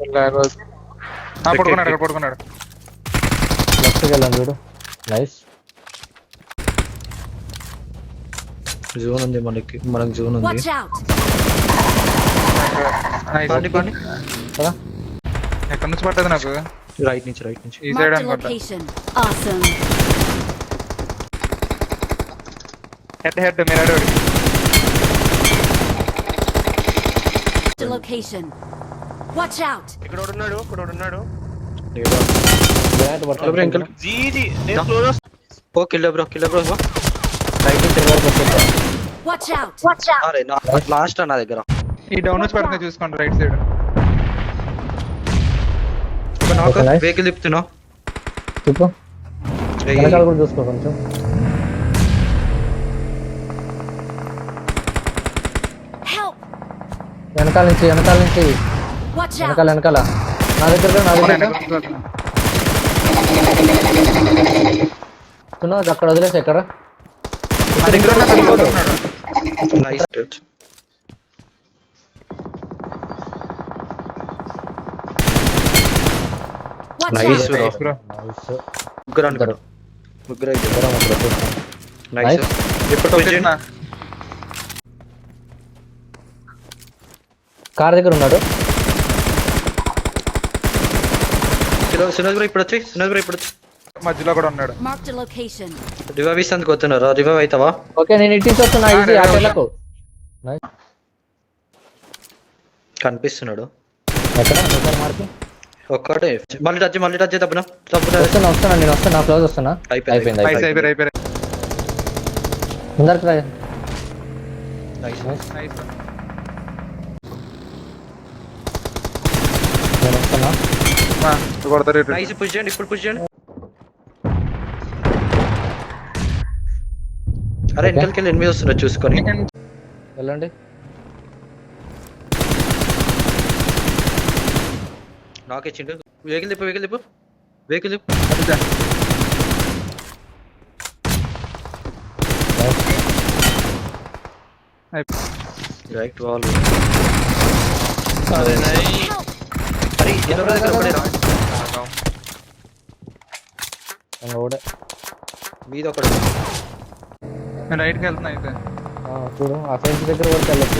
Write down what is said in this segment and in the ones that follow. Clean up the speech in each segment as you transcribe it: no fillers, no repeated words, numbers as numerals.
పడుకున్నాడు అక్కడ పడుకున్నాడు. లెఫ్ట్కి వెళ్ళాను చూడు. నైస్. జోన్ ఉంది మనకి జోన్ ఉంది. Watch out! కదా ఎక్కడి నుంచి పట్టదు నాకు? రైట్ నుంచి ఈ సైడ్ Marked a అనుకుంటా. location. Awesome. హెడ్ మీరు అడవాడు. The location. Watch out! ఇక్కడ ఉన్నాడు. గ్రానైట్ పట్టుకో. అంకుల్ జీజీ నేను క్లోజ్. ఓ కిల్ బ్రో రైట్ నుంచి రివర్స్ వచ్చేస్తా. Watch out! అరే లాస్ట్ నా దగ్గర ఈ డౌన్ నుంచి పడుతుంది చూసుకోండి right side. Okay, nice. Vehicle తిప్పుతున్నావు. చెప్పు. వెనకాల కూడా చూసుకో కొంచెం. Help! వెనకాల నుంచి Watch out! వెనకాల నా దగ్గర అక్కడ వదిలేసి ఎక్కడ నా దగ్గర ఉన్నాడు. Nice Watch Nice, out! bro. Nice, bro. ముగ్గురు నైస్. Nice. ఇప్పుడు వచ్చేసినా? కార్ దగ్గర ఉన్నాడు. సునోజ్ బ్రో ఇప్పుడు వచ్చి మధ్యలో కూడా ఉన్నాడు. Marked a location. రివైవ్ ఇస్తాను కొత్తున్నారు. రివైవ్ అవుతావా? ఓకే నేను ఇటు నుంచి వస్తున్నా. ఈజీ ఆటోలకు కనిపిస్తున్నాడు ఎక్కడ మార్కి ఒక్కటే. మళ్ళీ టచ్ తప్పున వస్తున్నా నేను వస్తున్నా. క్లోజ్ వస్తున్నా. అయిపోయింది. అయిపోయారు. ముందరికి రా. నైస్. నైస్. నేను వస్తున్నా. కొడతారు ఇటు. నైస్ పుష్ చేయండి. ఇప్పుడు పుష్ చేయండి. అరే వెనకాలకి వెళ్ళి ఎనిమిది వస్తున్నారు చూసుకొని. వెళ్ళండి. నాకిచ్చిండు. వెహికల్ తిప్పు. Right wall. అరే నై అరే ఎన్నో దగ్గర ఒకటే రా. ఓడే మీద ఒకటి. నేను రైట్కి వెళ్తున్నా అయితే. చూడు ఆ ఫెన్స్ దగ్గర వరకు వెళ్ళొచ్చు.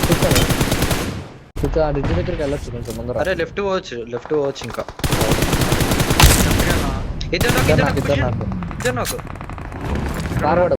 కూర్చో ఆ రిడ్జ్ దగ్గరికి వెళ్ళొచ్చు కొంచెం ముందర. అరే లెఫ్ట్ పోవచ్చు ఇంకా. ఇద్దరు నాకు ఇద్దరు నాకు ఫార్వర్డ్